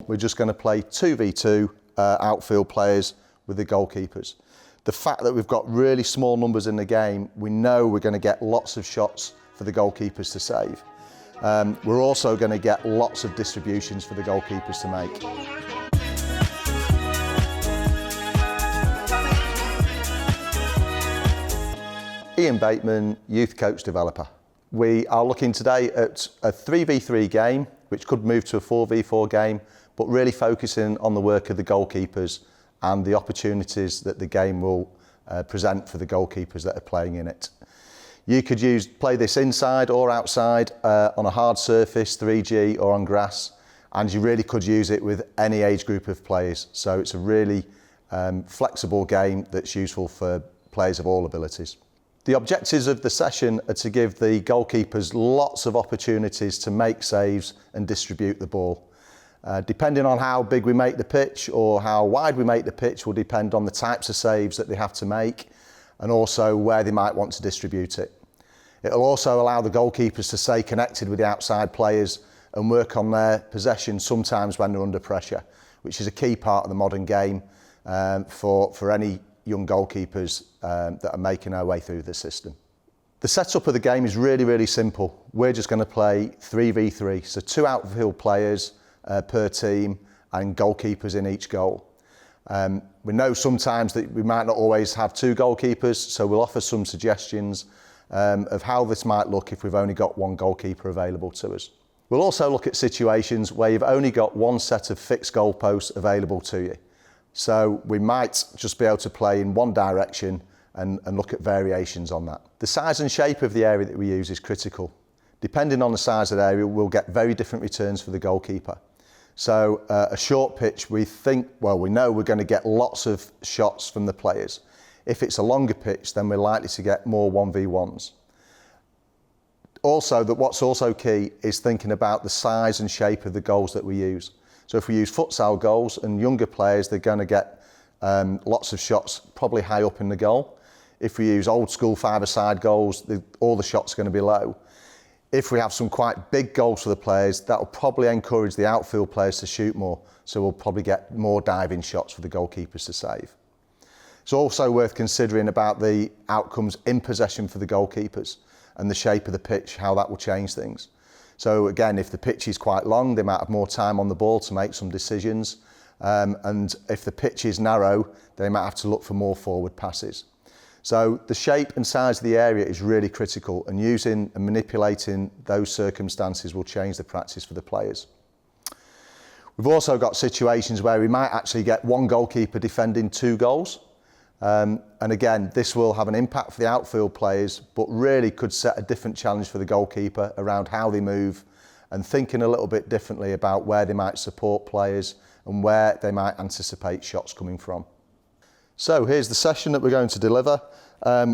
we're just going to play 2v2 outfield players with the goalkeepers. The fact that we've got really small numbers in the game, we know we're going to get lots of shots for the goalkeepers to save. We're also going to get lots of distributions for the goalkeepers to make. Ian Bateman, youth coach developer. We are looking today at a 3v3 game, which could move to a 4v4 game, but really focusing on the work of the goalkeepers and the opportunities that the game will present for the goalkeepers that are playing in it. You could play this inside or outside on a hard surface, 3G, or on grass, and you really could use it with any age group of players. So it's a really flexible game that's useful for players of all abilities. The objectives of the session are to give the goalkeepers lots of opportunities to make saves and distribute the ball. Depending on how big we make the pitch or how wide we make the pitch will depend on the types of saves that they have to make and also where they might want to distribute it. It'll also allow the goalkeepers to stay connected with the outside players and work on their possession sometimes when they're under pressure, which is a key part of the modern game for any young goalkeepers that are making our way through the system. The setup of the game is really, really simple. We're just going to play 3v3, so 2 outfield players per team and goalkeepers in each goal. We know sometimes that we might not always have 2 goalkeepers, so we'll offer some suggestions of how this might look if we've only got 1 goalkeeper available to us. We'll also look at situations where you've only got 1 set of fixed goalposts available to you. So we might just be able to play in one direction and look at variations on that. The size and shape of the area that we use is critical. Depending on the size of the area, we'll get very different returns for the goalkeeper. So a short pitch, we know we're going to get lots of shots from the players. If it's a longer pitch, then we're likely to get more 1v1s. Also, what's also key is thinking about the size and shape of the goals that we use. So if we use futsal goals and younger players, they're going to get lots of shots probably high up in the goal. If we use old school 5-a-side goals, all the shots are going to be low. If we have some quite big goals for the players, that will probably encourage the outfield players to shoot more. So we'll probably get more diving shots for the goalkeepers to save. It's also worth considering about the outcomes in possession for the goalkeepers and the shape of the pitch, how that will change things. So again, if the pitch is quite long, they might have more time on the ball to make some decisions. And if the pitch is narrow, they might have to look for more forward passes. So the shape and size of the area is really critical, and using and manipulating those circumstances will change the practice for the players. We've also got situations where we might actually get 1 goalkeeper defending 2 goals. And again, this will have an impact for the outfield players, but really could set a different challenge for the goalkeeper around how they move and thinking a little bit differently about where they might support players and where they might anticipate shots coming from. So here's the session that we're going to deliver.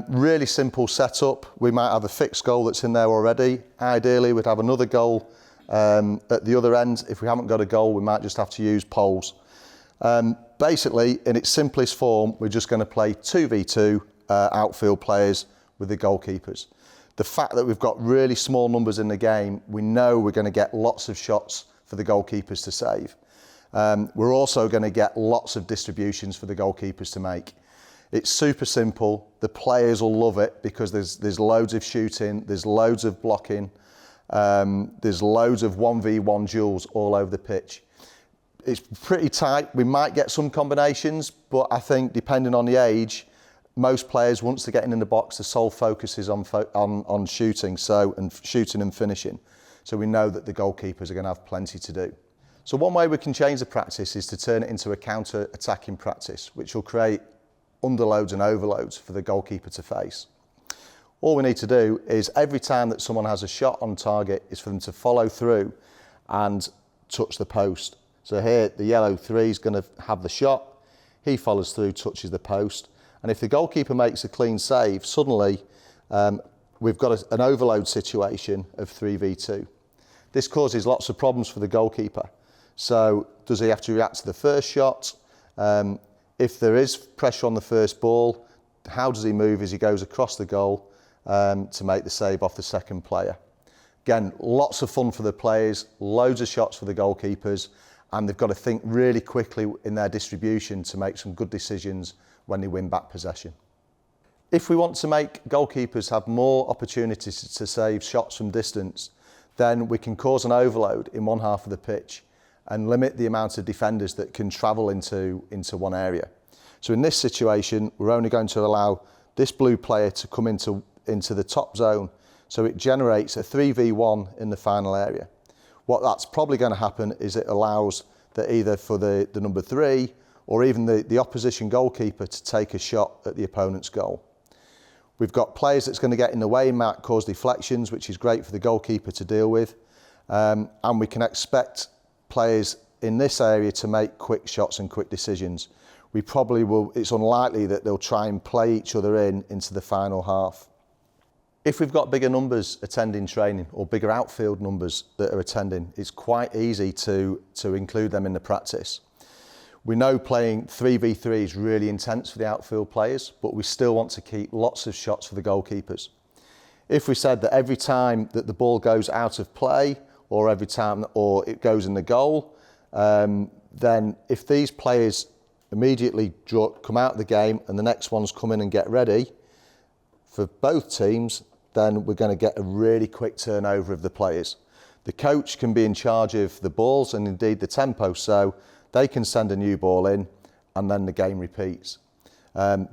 Really simple setup. We might have a fixed goal that's in there already. Ideally, we'd have another goal at the other end. If we haven't got a goal, we might just have to use poles. Basically, in its simplest form, we're just going to play 2v2 outfield players with the goalkeepers. The fact that we've got really small numbers in the game, we know we're going to get lots of shots for the goalkeepers to save. We're also going to get lots of distributions for the goalkeepers to make. It's super simple. The players will love it because there's loads of shooting, there's loads of blocking, there's loads of 1v1 duels all over the pitch. It's pretty tight. We might get some combinations, but I think depending on the age, most players, once they're getting in the box, the sole focus is on shooting, shooting and finishing. So we know that the goalkeepers are going to have plenty to do. So one way we can change the practice is to turn it into a counter-attacking practice, which will create underloads and overloads for the goalkeeper to face. All we need to do is every time that someone has a shot on target is for them to follow through and touch the post. So here, the yellow 3 is going to have the shot. He follows through, touches the post. And if the goalkeeper makes a clean save, suddenly we've got an overload situation of 3v2. This causes lots of problems for the goalkeeper. So does he have to react to the first shot? If there is pressure on the first ball, how does he move as he goes across the goal to make the save off the second player? Again, lots of fun for the players, loads of shots for the goalkeepers, and they've got to think really quickly in their distribution to make some good decisions when they win back possession. If we want to make goalkeepers have more opportunities to save shots from distance, then we can cause an overload in one half of the pitch and limit the amount of defenders that can travel into one area. So in this situation, we're only going to allow this blue player to come into the top zone, so it generates a 3v1 in the final area. What that's probably going to happen is it allows that either for the number 3 or even the opposition goalkeeper to take a shot at the opponent's goal. We've got players that's going to get in the way and might cause deflections, which is great for the goalkeeper to deal with. And we can expect players in this area to make quick shots and quick decisions. We probably will, it's unlikely that they'll try and play each other into the final half. If we've got bigger numbers attending training or bigger outfield numbers that are attending, it's quite easy to include them in the practice. We know playing 3v3 is really intense for the outfield players, but we still want to keep lots of shots for the goalkeepers. If we said that every time that the ball goes out of play or every time or it goes in the goal, then if these players immediately come out of the game and the next ones come in and get ready for both teams, then we're going to get a really quick turnover of the players. The coach can be in charge of the balls and indeed the tempo, so they can send a new ball in and then the game repeats.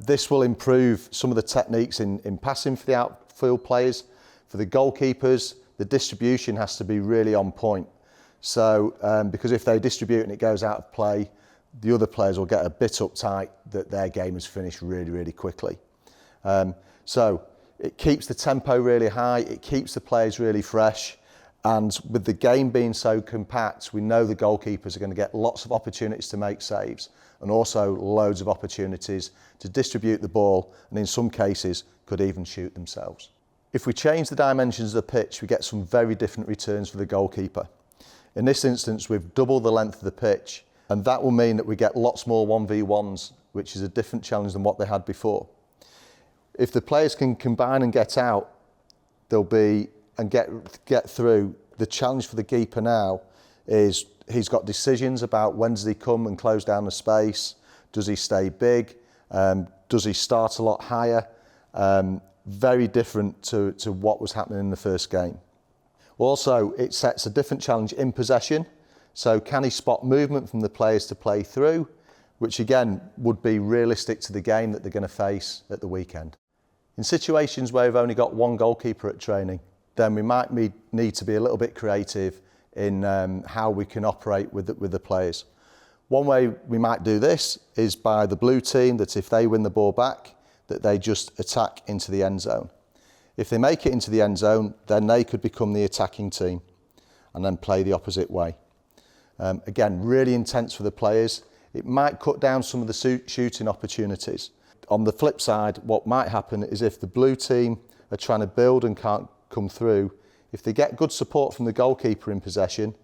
This will improve some of the techniques in passing for the outfield players. For the goalkeepers, the distribution has to be really on point. So, because if they distribute and it goes out of play, the other players will get a bit uptight that their game is finished really, really quickly. So it keeps the tempo really high, it keeps the players really fresh, and with the game being so compact, we know the goalkeepers are going to get lots of opportunities to make saves and also loads of opportunities to distribute the ball and in some cases could even shoot themselves. If we change the dimensions of the pitch, we get some very different returns for the goalkeeper. In this instance, we've doubled the length of the pitch, and that will mean that we get lots more 1v1s, which is a different challenge than what they had before. If the players can combine and get out, they'll be and get through. The challenge for the keeper now is he's got decisions about when does he come and close down the space, does he stay big, does he start a lot higher, very different to what was happening in the first game. Also, it sets a different challenge in possession, so can he spot movement from the players to play through, which again would be realistic to the game that they're going to face at the weekend. In situations where we've only got one goalkeeper at training, then we might need to be a little bit creative in how we can operate with the players. One way we might do this is by the blue team, that if they win the ball back, that they just attack into the end zone. If they make it into the end zone, then they could become the attacking team and then play the opposite way. Again, really intense for the players. It might cut down some of the shooting opportunities. On the flip side, what might happen is if the blue team are trying to build and can't come through, if they get good support from the goalkeeper in possession,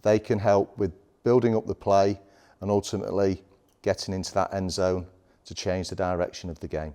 they can help with building up the play and ultimately getting into that end zone to change the direction of the game.